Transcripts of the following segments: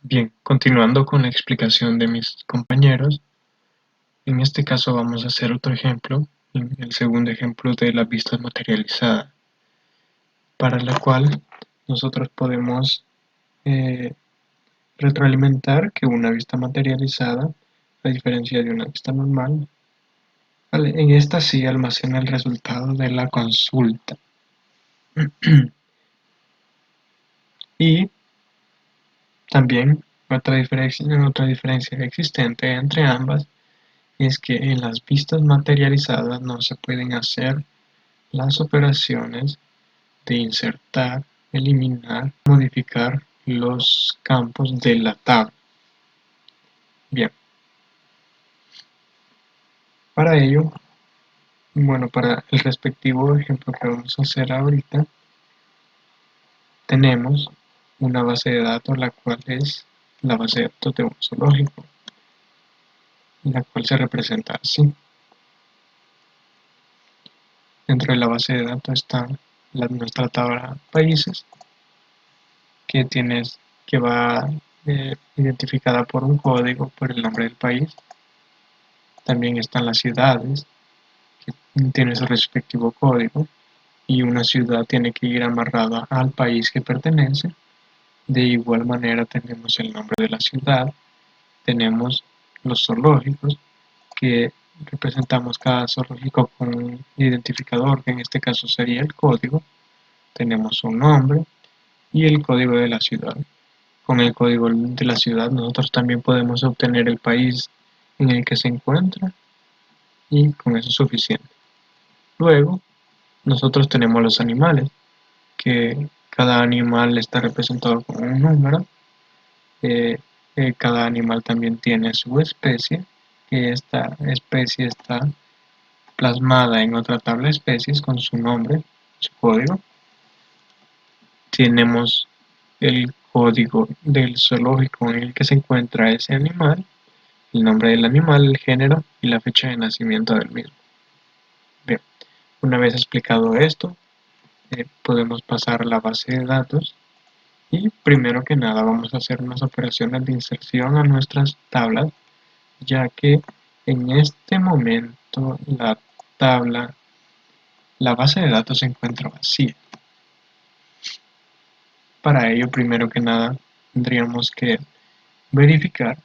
Bien, continuando con la explicación de mis compañeros, en este caso vamos a hacer otro ejemplo, el segundo ejemplo de la vista materializada, para la cual nosotros podemos eh, retroalimentar que una vista materializada, a diferencia de una vista normal, ¿vale? En esta sí almacena el resultado de la consulta. Y también otra diferencia existente entre ambas es que en las vistas materializadas no se pueden hacer las operaciones de insertar, eliminar, modificar los campos de la tabla. Bien, para ello, bueno, para el respectivo ejemplo que vamos a hacer ahorita, tenemos una base de datos, la cual es la base de datos de un zoológico, la cual se representa así. Dentro de la base de datos está nuestra tabla países, que va identificada por un código, por el nombre del país. También están las ciudades, que tienen su respectivo código, y una ciudad tiene que ir amarrada al país que pertenece. De igual manera tenemos el nombre de la ciudad, tenemos los zoológicos, que representamos cada zoológico con un identificador, que en este caso sería el código. Tenemos un nombre y el código de la ciudad. Con el código de la ciudad nosotros también podemos obtener el país en el que se encuentra, y con eso es suficiente. Luego, nosotros tenemos los animales, que cada animal está representado con un número. eh, Cada animal también tiene su especie, que esta especie está plasmada en otra tabla de especies con su nombre, su código. Tenemos el código del zoológico en el que se encuentra ese animal, el nombre del animal, el género y la fecha de nacimiento del mismo. Bien, una vez explicado esto, podemos pasar a la base de datos, y primero que nada vamos a hacer unas operaciones de inserción a nuestras tablas, ya que en este momento la base de datos se encuentra vacía. Para ello, primero que nada, tendríamos que verificar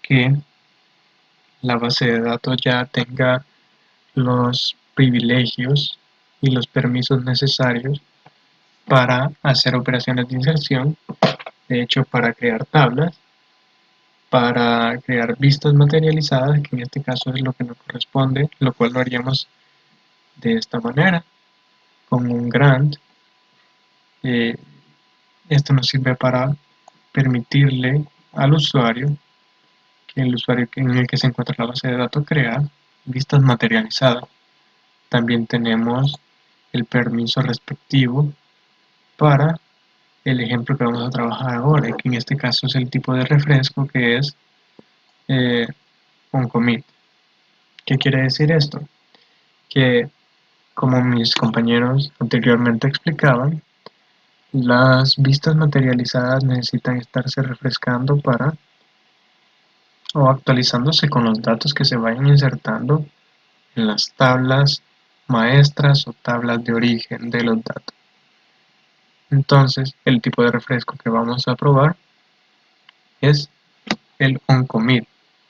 que la base de datos ya tenga los privilegios y los permisos necesarios para hacer operaciones de inserción, de hecho para crear tablas, para crear vistas materializadas, que en este caso es lo que nos corresponde, lo cual lo haríamos de esta manera, con un grant. Eh, Esto nos sirve para permitirle al usuario, que el usuario en el que se encuentra la base de datos, crear vistas materializadas. También tenemos el permiso respectivo para el ejemplo que vamos a trabajar ahora, que en este caso es el tipo de refresco, que es eh, un commit. ¿Qué quiere decir esto? Que, como mis compañeros anteriormente explicaban, las vistas materializadas necesitan estarse refrescando o actualizándose con los datos que se vayan insertando en las tablas maestras o tablas de origen de los datos. Entonces, el tipo de refresco que vamos a probar es el onCommit,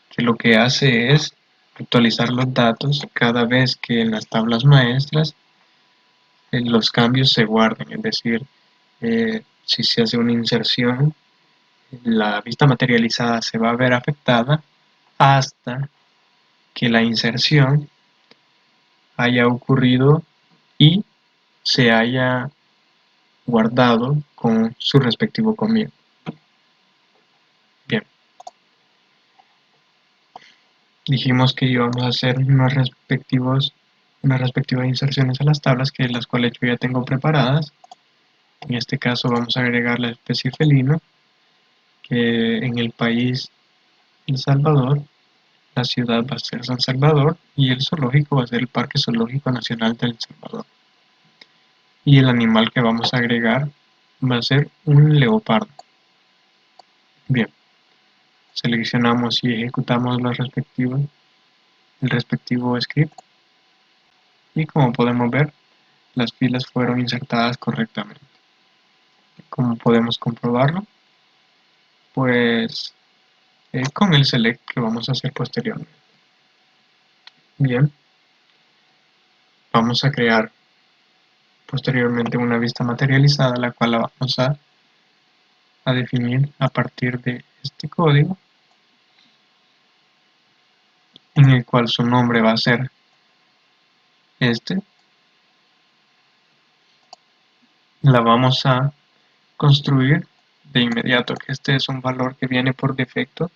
que lo que hace es actualizar los datos cada vez que en las tablas maestras los cambios se guarden. Es decir, si se hace una inserción, la vista materializada se va a ver afectada hasta que la inserción haya ocurrido y se haya guardado con su respectivo commit. Bien, dijimos que íbamos a hacer unas respectivas inserciones a las tablas, que las cuales yo ya tengo preparadas. En este caso vamos a agregar la especie felino, que en el país El Salvador, la ciudad va a ser San Salvador y el zoológico va a ser el Parque Zoológico Nacional del Salvador. Y el animal que vamos a agregar va a ser un leopardo. Bien, seleccionamos y ejecutamos el respectivo script y como podemos ver, las filas fueron insertadas correctamente. Como podemos comprobarlo, pues con el select que vamos a hacer posteriormente. Bien, vamos a crear posteriormente una vista materializada, la cual la vamos a definir a partir de este código, en el cual su nombre va a ser este. La vamos a construir de inmediato, que este es un valor que viene por defecto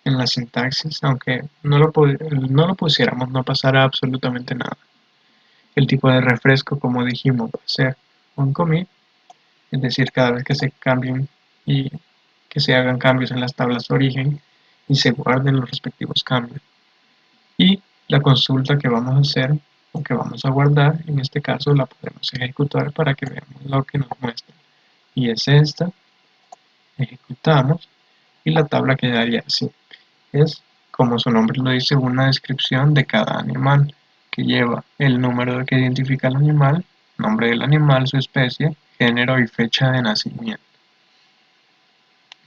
en la sintaxis, aunque no lo pusiéramos, no pasará absolutamente nada. El tipo de refresco, como dijimos, va a ser un commit, es decir, cada vez que se cambien y que se hagan cambios en las tablas de origen y se guarden los respectivos cambios. Y la consulta que vamos a hacer o que vamos a guardar, en este caso la podemos ejecutar para que veamos lo que nos muestra. Y es esta, ejecutamos y la tabla quedaría así. Es, como su nombre lo dice, una descripción de cada animal que lleva el número que identifica al animal, nombre del animal, su especie, género y fecha de nacimiento.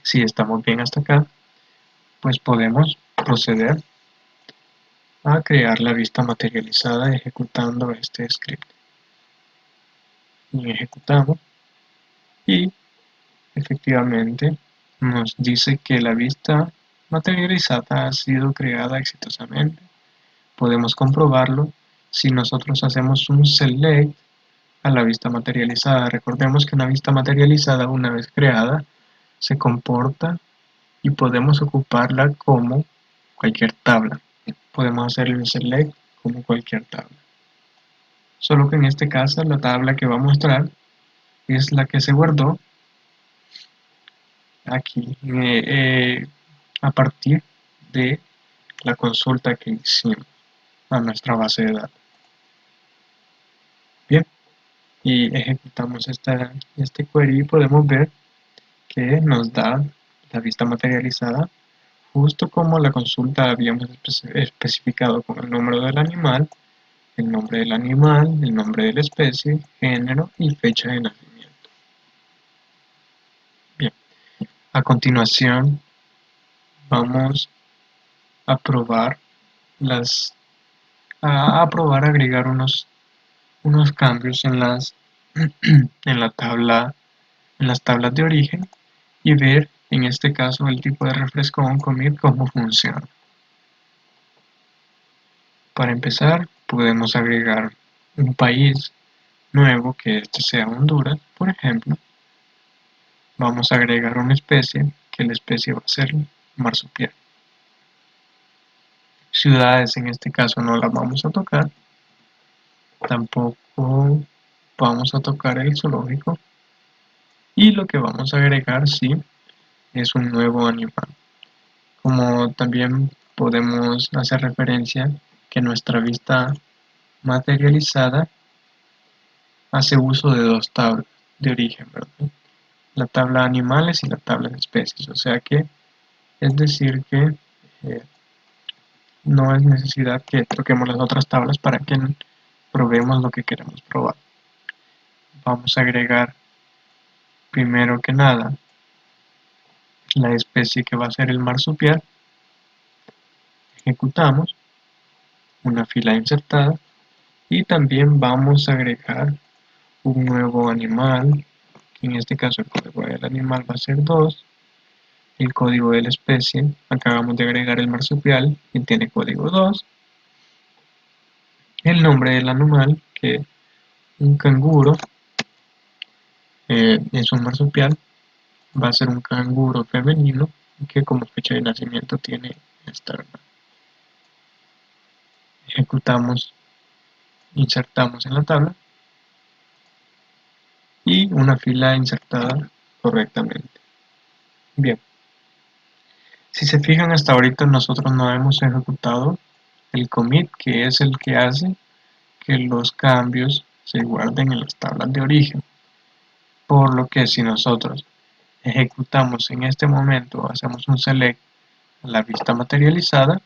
Si estamos bien hasta acá, pues podemos proceder a crear la vista materializada ejecutando este script. Y ejecutamos y efectivamente nos dice que la vista materializada ha sido creada exitosamente. Podemos comprobarlo si nosotros hacemos un select a la vista materializada. Recordemos que una vista materializada, una vez creada, se comporta y podemos ocuparla como cualquier tabla. Podemos hacerle un select como cualquier tabla. Solo que en este caso la tabla que va a mostrar es la que se guardó aquí a partir de la consulta que hicimos a nuestra base de datos. Bien, y ejecutamos este query y podemos ver que nos da la vista materializada justo como la consulta habíamos especificado con el número del animal, el nombre del animal, el nombre de la especie, género y fecha de nacimiento. Bien, a continuación vamos a probar agregar unos cambios en en la tabla, en las tablas de origen y ver en este caso el tipo de refresco on commit cómo funciona. Para empezar, podemos agregar un país nuevo que este sea Honduras, por ejemplo. Vamos a agregar una especie, que la especie va a ser marsupial. Ciudades en este caso no las vamos a tocar, tampoco vamos a tocar el zoológico. Y lo que vamos a agregar, sí, es un nuevo animal. Como también podemos hacer referencia que nuestra vista materializada hace uso de dos tablas de origen, ¿verdad? La tabla de animales y la tabla de especies, o sea que es decir que no es necesidad que toquemos las otras tablas para que probemos lo que queremos probar. Vamos a agregar primero que nada la especie que va a ser el marsupial, ejecutamos una fila insertada y también vamos a agregar un nuevo animal, que en este caso el código del animal va a ser 2, el código de la especie, acabamos de agregar el marsupial, que tiene código 2, el nombre del animal, que un canguro, es un marsupial, va a ser un canguro femenino, que como fecha de nacimiento tiene esta, ¿verdad? Ejecutamos, insertamos en la tabla, y una fila insertada correctamente. Bien, si se fijan hasta ahorita nosotros no hemos ejecutado el commit, que es el que hace que los cambios se guarden en las tablas de origen. Por lo que si nosotros ejecutamos en este momento, hacemos un select a la vista materializada.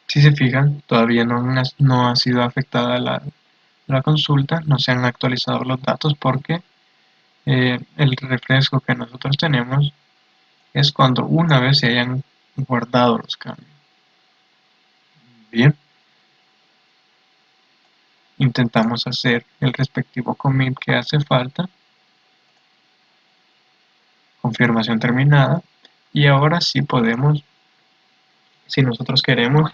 Si se fijan, todavía no ha sido afectada la consulta, no se han actualizado los datos porque el refresco que nosotros tenemos es cuando una vez se hayan guardado los cambios. Bien, intentamos hacer el respectivo commit que hace falta, confirmación terminada, y ahora sí podemos, si nosotros queremos,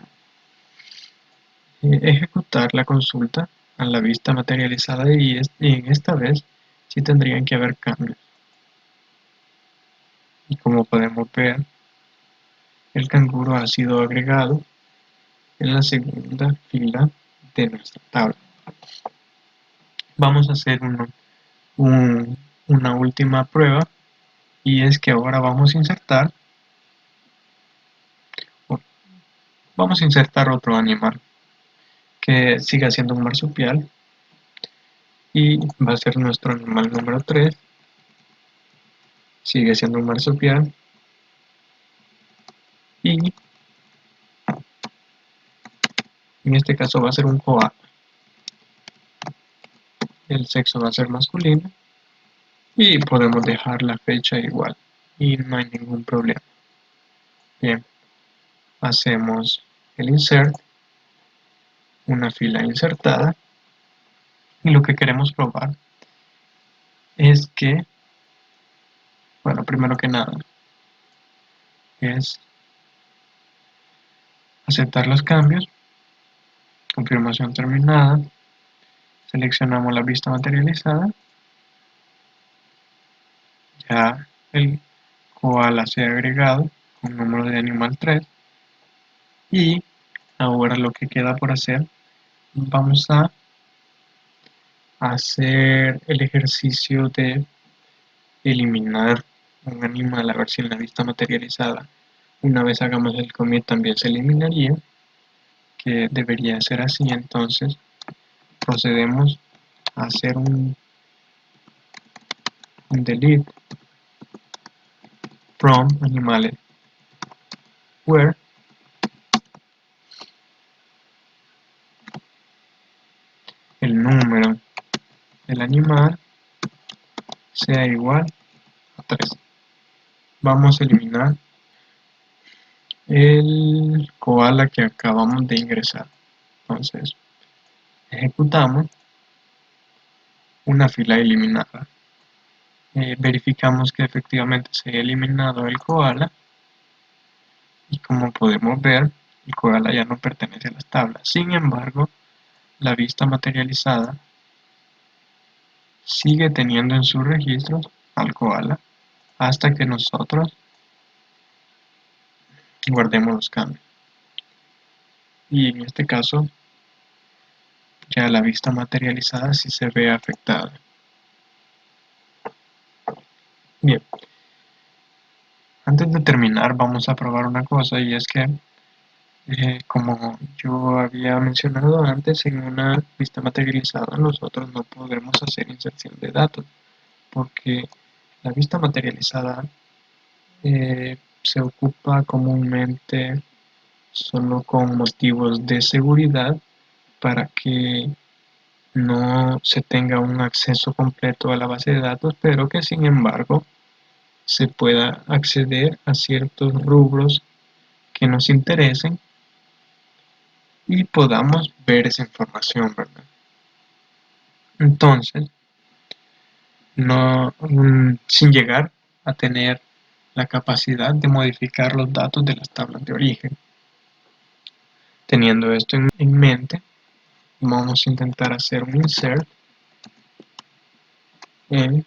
ejecutar la consulta a la vista materializada y en esta vez sí tendrían que haber cambios. Y como podemos ver, el canguro ha sido agregado en la segunda fila de nuestra tabla. Vamos a hacer una última prueba y es que ahora vamos a insertar otro animal que siga siendo un marsupial y va a ser nuestro animal número 3. Sigue siendo un marsupial y en este caso va a ser un koala. El sexo va a ser masculino y podemos dejar la fecha igual y no hay ningún problema. Bien, hacemos el insert, una fila insertada, y lo que queremos probar es que, bueno, primero que nada es aceptar los cambios, confirmación terminada, seleccionamos la vista materializada, ya el koala se ha agregado con número de animal 3 y ahora lo que queda por hacer, vamos a hacer el ejercicio de eliminar un animal a ver si en la vista materializada una vez hagamos el commit también se eliminaría, que debería ser así. Entonces procedemos a hacer un delete from animales where el número del animal sea igual a 3. Vamos a eliminar el koala que acabamos de ingresar. Entonces ejecutamos una fila eliminada. Verificamos que efectivamente se ha eliminado el koala y como podemos ver el koala ya no pertenece a las tablas. Sin embargo, la vista materializada sigue teniendo en sus registros al koala hasta que nosotros guardemos los cambios. Y en este caso ya la vista materializada sí se ve afectada. Bien, antes de terminar vamos a probar una cosa y es que como yo había mencionado antes, en una vista materializada nosotros no podemos hacer inserción de datos porque la vista materializada se ocupa comúnmente solo con motivos de seguridad para que no se tenga un acceso completo a la base de datos, pero que sin embargo se pueda acceder a ciertos rubros que nos interesen y podamos ver esa información, ¿verdad? Entonces, no, sin llegar a tener la capacidad de modificar los datos de las tablas de origen. Teniendo esto en mente, vamos a intentar hacer un insert en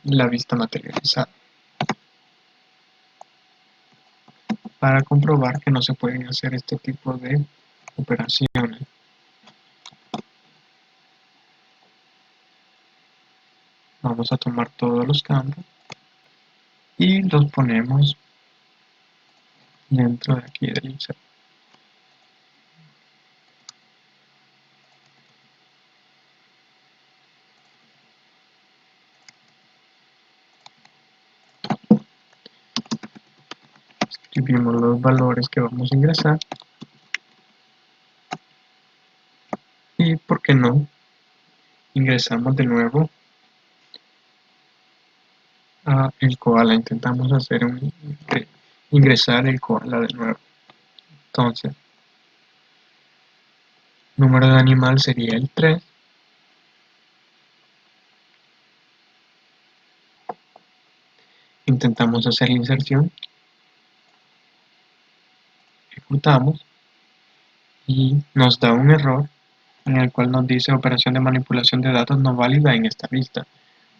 la vista materializada para comprobar que no se pueden hacer este tipo de operaciones. Vamos a tomar todos los campos y los ponemos dentro de aquí del insert. y vimos los valores que vamos a ingresar. Y por qué no, ingresamos de nuevo a el koala, intentamos ingresar el koala de nuevo. Entonces, número de animal sería el 3. Intentamos hacer la inserción, ejecutamos y nos da un error en el cual nos dice operación de manipulación de datos no válida en esta lista,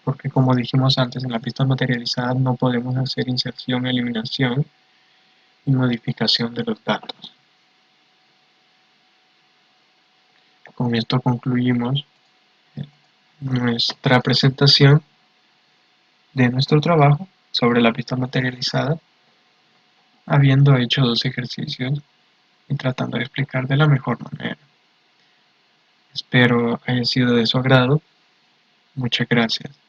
porque como dijimos antes, en las pistas materializadas no podemos hacer inserción, eliminación y modificación de los datos. Con esto concluimos nuestra presentación de nuestro trabajo sobre la pista materializada, habiendo hecho 2 ejercicios y tratando de explicar de la mejor manera. Espero haya sido de su agrado. Muchas gracias.